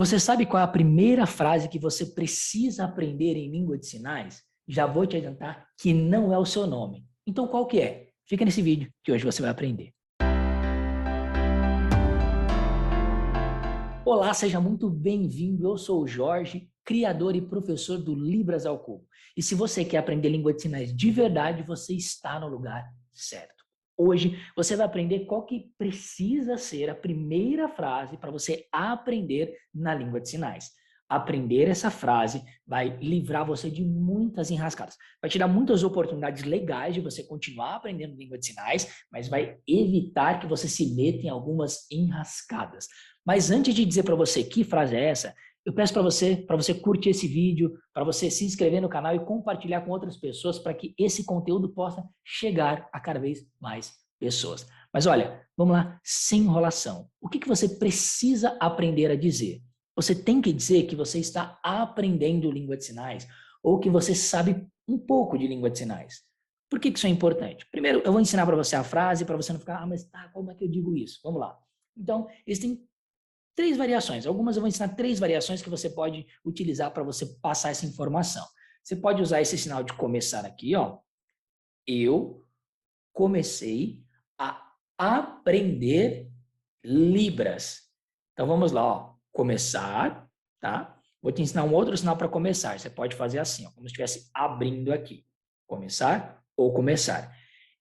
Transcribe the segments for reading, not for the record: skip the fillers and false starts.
Você sabe qual é a primeira frase que você precisa aprender em língua de sinais? Já vou te adiantar que não é o seu nome. Então qual que é? Fica nesse vídeo que hoje você vai aprender. Olá, seja muito bem-vindo. Eu sou o Jorge, criador e professor do Libras ao Cubo. E se você quer aprender língua de sinais de verdade, você está no lugar certo. Hoje você vai aprender qual que precisa ser a primeira frase para você aprender na língua de sinais. Aprender essa frase vai livrar você de muitas enrascadas. Vai te dar muitas oportunidades legais de você continuar aprendendo língua de sinais, mas vai evitar que você se meta em algumas enrascadas. Mas antes de dizer para você que frase é essa, eu peço para você curtir esse vídeo, para você se inscrever no canal e compartilhar com outras pessoas para que esse conteúdo possa chegar a cada vez mais pessoas. Mas olha, vamos lá, sem enrolação. O que você precisa aprender a dizer? Você tem que dizer que você está aprendendo língua de sinais ou que você sabe um pouco de língua de sinais. Por que isso é importante? Primeiro, eu vou ensinar para você a frase para você não ficar, mas tá, como é que eu digo isso? Vamos lá. Então, existem três variações. Algumas eu vou ensinar três variações que você pode utilizar para você passar essa informação. Você pode usar esse sinal de começar aqui, ó. Eu comecei a aprender Libras. Então vamos lá, ó. Começar, tá? Vou te ensinar um outro sinal para começar. Você pode fazer assim, ó, como se estivesse abrindo aqui. Começar ou começar.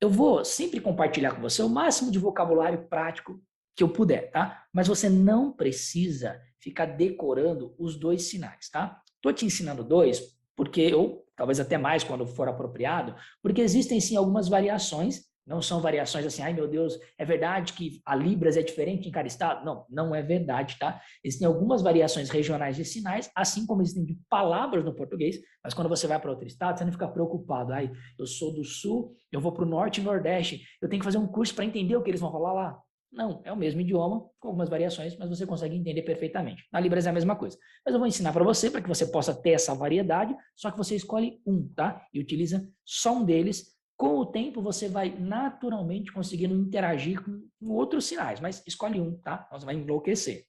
Eu vou sempre compartilhar com você o máximo de vocabulário prático que eu puder, tá? Mas você não precisa ficar decorando os dois sinais, tá? Tô te ensinando dois porque eu, talvez até mais quando for apropriado, porque existem sim algumas variações, não são variações assim, ai meu Deus, é verdade que a Libras é diferente em cada estado? Não, não é verdade, tá? Existem algumas variações regionais de sinais, assim como existem de palavras no português, mas quando você vai para outro estado, você não fica preocupado, ai, eu sou do sul, eu vou para o norte e nordeste, eu tenho que fazer um curso para entender o que eles vão falar lá. Não, é o mesmo idioma, com algumas variações, mas você consegue entender perfeitamente. Na Libras é a mesma coisa. Mas eu vou ensinar para você, para que você possa ter essa variedade, só que você escolhe um, tá? E utiliza só um deles. Com o tempo, você vai naturalmente conseguindo interagir com outros sinais, mas escolhe um, tá? Então, você vai enlouquecer.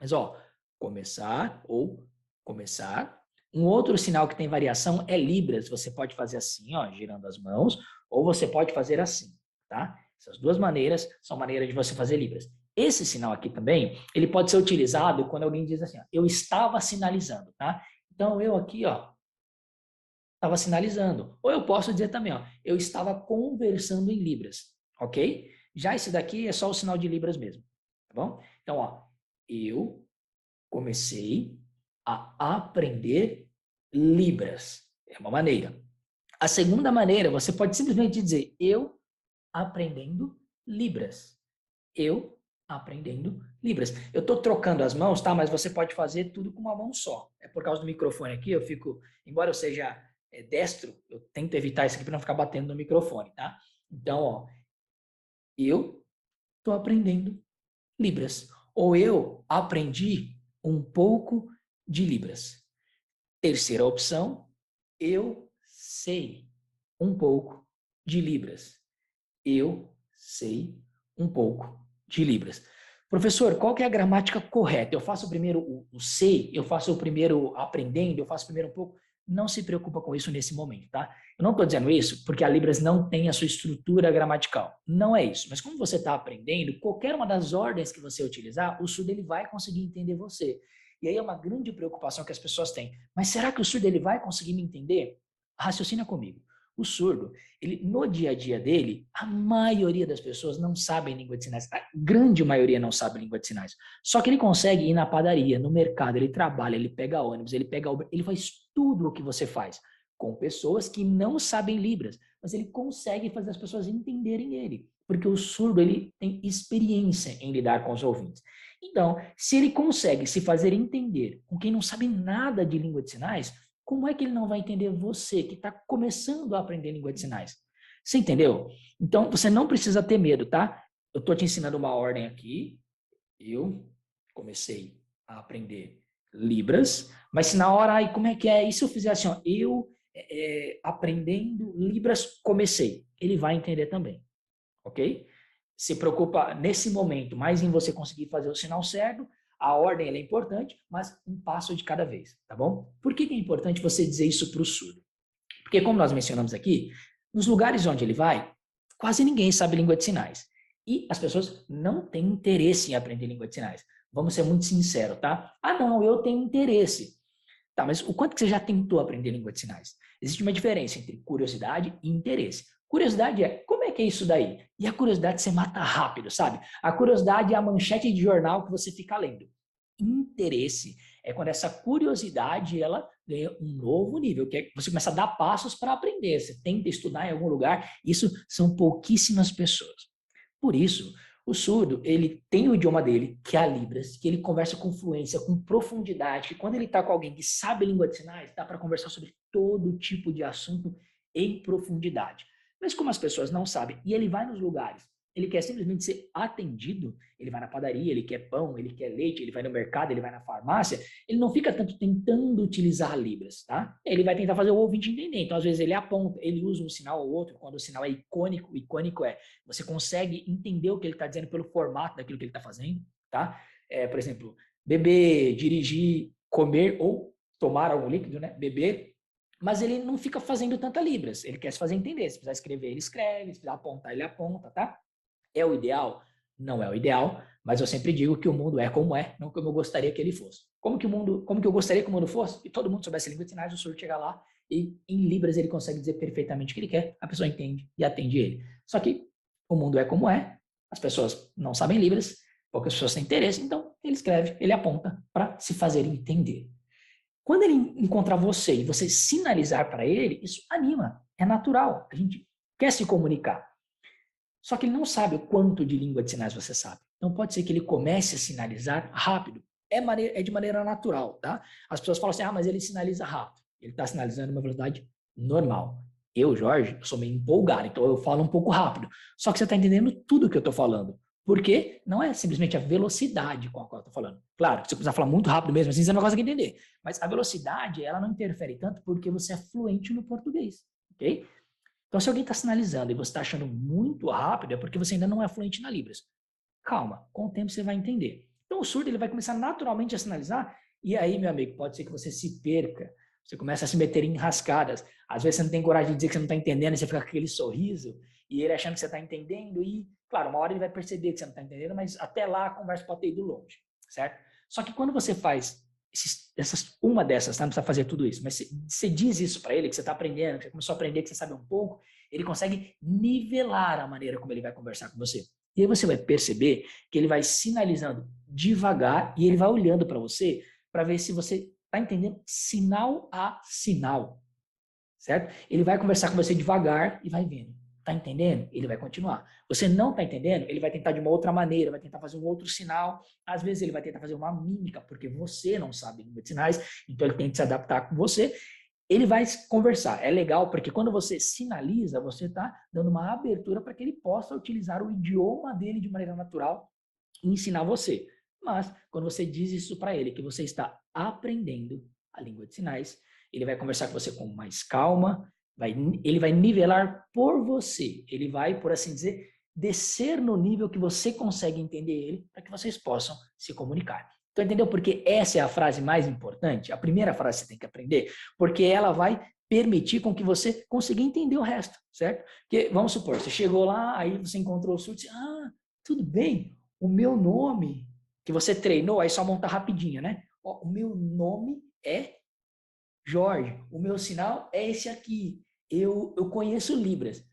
Mas, ó, começar ou começar. Um outro sinal que tem variação é Libras. Você pode fazer assim, ó, girando as mãos, ou você pode fazer assim, tá? Essas duas maneiras são maneiras de você fazer Libras. Esse sinal aqui também, ele pode ser utilizado quando alguém diz assim, ó, eu estava sinalizando, tá? Então, eu aqui, ó, estava sinalizando. Ou eu posso dizer também, ó, eu estava conversando em Libras, ok? Já esse daqui é só o sinal de Libras mesmo, tá bom? Então, ó, eu comecei a aprender Libras. É uma maneira. A segunda maneira, você pode simplesmente dizer, eu aprendendo Libras. Eu aprendendo Libras. Eu estou trocando as mãos, tá? Mas você pode fazer tudo com uma mão só. É por causa do microfone aqui, eu fico, embora eu seja destro, eu tento evitar isso aqui para não ficar batendo no microfone, tá? Então, ó, eu estou aprendendo Libras. Ou eu aprendi um pouco de Libras. Terceira opção, eu sei um pouco de Libras. Eu sei um pouco de Libras. Professor, qual que é a gramática correta? Eu faço primeiro o sei, eu faço o primeiro aprendendo, eu faço primeiro um pouco. Não se preocupa com isso nesse momento, tá? Eu não estou dizendo isso porque a Libras não tem a sua estrutura gramatical. Não é isso. Mas como você está aprendendo, qualquer uma das ordens que você utilizar, o surdo ele vai conseguir entender você. E aí é uma grande preocupação que as pessoas têm. Mas será que o surdo ele vai conseguir me entender? Raciocina comigo. O surdo, ele, no dia a dia dele, a maioria das pessoas não sabem língua de sinais. A grande maioria não sabe língua de sinais. Só que ele consegue ir na padaria, no mercado, ele trabalha, ele pega ônibus, ele pega Uber, ele faz tudo o que você faz com pessoas que não sabem Libras, mas ele consegue fazer as pessoas entenderem ele, porque o surdo ele tem experiência em lidar com os ouvintes. Então, se ele consegue se fazer entender com quem não sabe nada de língua de sinais, como é que ele não vai entender você que está começando a aprender língua de sinais? Você entendeu? Então, você não precisa ter medo, tá? Eu estou te ensinando uma ordem aqui. Eu comecei a aprender Libras, mas se na hora, aí, como é que é? E se eu fizer assim, ó, eu aprendendo Libras comecei? Ele vai entender também, ok? Se preocupa nesse momento mais em você conseguir fazer o sinal certo. A ordem ela é importante, mas um passo de cada vez, tá bom? Por que é importante você dizer isso para o surdo? Porque, como nós mencionamos aqui, nos lugares onde ele vai, quase ninguém sabe língua de sinais. E as pessoas não têm interesse em aprender língua de sinais. Vamos ser muito sinceros, tá? Ah, não, eu tenho interesse. Tá, mas o quanto que você já tentou aprender língua de sinais? Existe uma diferença entre curiosidade e interesse. Curiosidade é, como é que é isso daí? E a curiosidade você mata rápido, sabe? A curiosidade é a manchete de jornal que você fica lendo. Interesse é quando essa curiosidade ela ganha um novo nível, que é você começa a dar passos para aprender. Você tenta estudar em algum lugar. Isso são pouquíssimas pessoas. Por isso, o surdo, ele tem o idioma dele, que é a Libras, que ele conversa com fluência, com profundidade, que quando ele está com alguém que sabe língua de sinais, dá para conversar sobre todo tipo de assunto em profundidade. Mas como as pessoas não sabem, e ele vai nos lugares, ele quer simplesmente ser atendido, ele vai na padaria, ele quer pão, ele quer leite, ele vai no mercado, ele vai na farmácia, ele não fica tanto tentando utilizar Libras, tá? Ele vai tentar fazer o ouvinte entender. Então, às vezes, ele aponta, ele usa um sinal ou outro, quando o sinal é icônico, icônico é você consegue entender o que ele está dizendo pelo formato daquilo que ele está fazendo, tá? Por exemplo, beber, dirigir, comer ou tomar algum líquido, né? Beber, mas ele não fica fazendo tanta libras, ele quer se fazer entender. Se precisar escrever, ele escreve, se precisar apontar, ele aponta, tá? É o ideal? Não é o ideal, mas eu sempre digo que o mundo é como é, não como eu gostaria que ele fosse. Como que eu gostaria que o mundo fosse? Que todo mundo soubesse língua de sinais, o surdo chega lá e em libras ele consegue dizer perfeitamente o que ele quer, a pessoa entende e atende ele. Só que o mundo é como é, as pessoas não sabem libras, poucas pessoas têm interesse, então ele escreve, ele aponta para se fazer entender. Quando ele encontrar você e você sinalizar para ele, isso anima, é natural, a gente quer se comunicar. Só que ele não sabe o quanto de língua de sinais você sabe. Então pode ser que ele comece a sinalizar rápido. É de maneira natural, tá? As pessoas falam assim, mas ele sinaliza rápido. Ele está sinalizando uma velocidade normal. Eu, Jorge, eu sou meio empolgado, então eu falo um pouco rápido. Só que você está entendendo tudo que eu estou falando. Porque não é simplesmente a velocidade com a qual eu estou falando. Claro, se você precisar falar muito rápido mesmo, assim você não consegue entender. Mas a velocidade, ela não interfere tanto porque você é fluente no português, ok? Então, se alguém está sinalizando e você está achando muito rápido, é porque você ainda não é fluente na Libras. Calma, com o tempo você vai entender. Então, o surdo ele vai começar naturalmente a sinalizar, e aí, meu amigo, pode ser que você se perca, você começa a se meter em enrascadas. Às vezes você não tem coragem de dizer que você não está entendendo, e você fica com aquele sorriso, e ele achando que você está entendendo, e, claro, uma hora ele vai perceber que você não está entendendo, mas até lá a conversa pode ter ido longe, certo? Só que quando você faz uma dessas, tá? Não precisa fazer tudo isso, mas você diz isso para ele, que você está aprendendo, que você começou a aprender, que você sabe um pouco, ele consegue nivelar a maneira como ele vai conversar com você. E aí você vai perceber que ele vai sinalizando devagar e ele vai olhando para você para ver se você está entendendo sinal a sinal, certo? Ele vai conversar com você devagar e vai vendo. Tá entendendo? Ele vai continuar. Você não tá entendendo? Ele vai tentar de uma outra maneira, vai tentar fazer um outro sinal. Às vezes ele vai tentar fazer uma mímica, porque você não sabe língua de sinais, então ele tem que se adaptar com você. Ele vai conversar. É legal, porque quando você sinaliza, você está dando uma abertura para que ele possa utilizar o idioma dele de maneira natural e ensinar você. Mas, quando você diz isso para ele, que você está aprendendo a língua de sinais, ele vai conversar com você com mais calma, ele vai nivelar por você. Ele vai, por assim dizer, descer no nível que você consegue entender ele, para que vocês possam se comunicar. Então, entendeu? Porque essa é a frase mais importante, a primeira frase que você tem que aprender, porque ela vai permitir com que você consiga entender o resto, certo? Porque, vamos supor, você chegou lá, aí você encontrou o surdo, e disse, tudo bem, o meu nome, que você treinou, aí só monta rapidinho, né? Ó, o meu nome é Jorge, o meu sinal é esse aqui. Eu conheço Libras.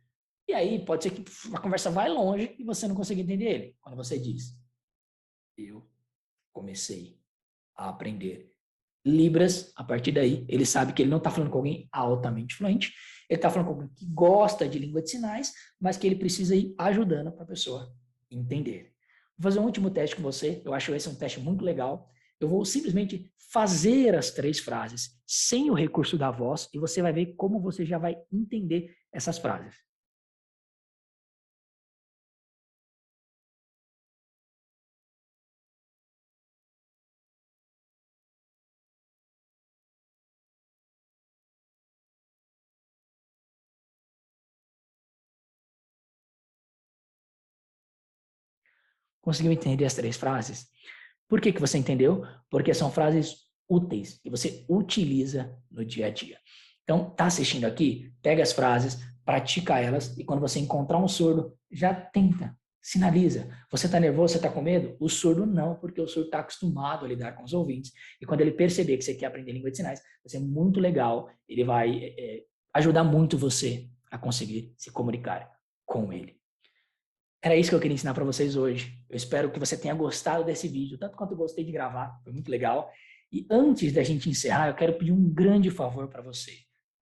E aí pode ser que a conversa vai longe e você não consiga entender ele. Quando você diz, eu comecei a aprender Libras, a partir daí ele sabe que ele não está falando com alguém altamente fluente, ele está falando com alguém que gosta de língua de sinais, mas que ele precisa ir ajudando para a pessoa entender. Vou fazer um último teste com você, eu acho esse um teste muito legal. Eu vou simplesmente fazer as 3 frases sem o recurso da voz e você vai ver como você já vai entender essas frases. Conseguiu entender as 3 frases? Por que que você entendeu? Porque são frases úteis que você utiliza no dia a dia. Então, tá assistindo aqui? Pega as frases, pratica elas e quando você encontrar um surdo, já tenta, sinaliza. Você está nervoso, você está com medo? O surdo não, porque o surdo está acostumado a lidar com os ouvintes. E quando ele perceber que você quer aprender língua de sinais, vai ser muito legal. Ele vai ajudar muito você a conseguir se comunicar com ele. Era isso que eu queria ensinar para vocês hoje. Eu espero que você tenha gostado desse vídeo, tanto quanto eu gostei de gravar, foi muito legal. E antes da gente encerrar, eu quero pedir um grande favor para você.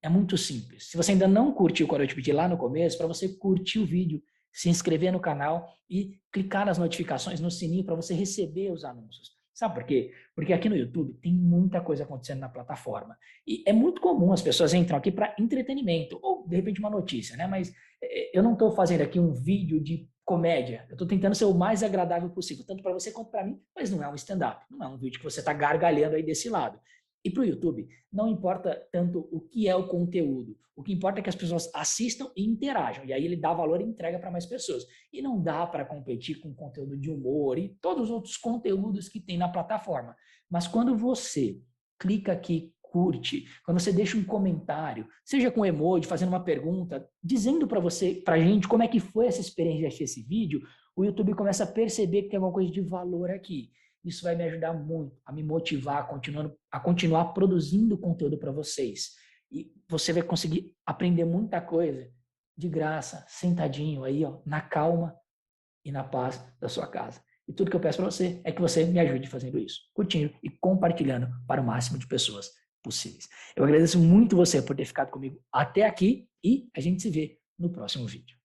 É muito simples. Se você ainda não curtiu o que eu te pedi lá no começo, para você curtir o vídeo, se inscrever no canal e clicar nas notificações, no sininho, para você receber os anúncios. Sabe por quê? Porque aqui no YouTube tem muita coisa acontecendo na plataforma. E é muito comum as pessoas entram aqui para entretenimento, ou de repente uma notícia, né? Mas eu não estou fazendo aqui um vídeo de comédia. Eu estou tentando ser o mais agradável possível, tanto para você quanto para mim, mas não é um stand-up, não é um vídeo que você está gargalhando aí desse lado. E para o YouTube, não importa tanto o que é o conteúdo, o que importa é que as pessoas assistam e interajam, e aí ele dá valor e entrega para mais pessoas. E não dá para competir com conteúdo de humor e todos os outros conteúdos que tem na plataforma. Mas quando você clica aqui, curte, quando você deixa um comentário, seja com emoji, fazendo uma pergunta, dizendo para você, para a gente, como é que foi essa experiência de assistir esse vídeo, o YouTube começa a perceber que tem alguma coisa de valor aqui. Isso vai me ajudar muito a me motivar a continuar produzindo conteúdo para vocês. E você vai conseguir aprender muita coisa de graça, sentadinho aí, ó, na calma e na paz da sua casa. E tudo que eu peço para você é que você me ajude fazendo isso, curtindo e compartilhando para o máximo de pessoas possíveis. Eu agradeço muito você por ter ficado comigo até aqui e a gente se vê no próximo vídeo.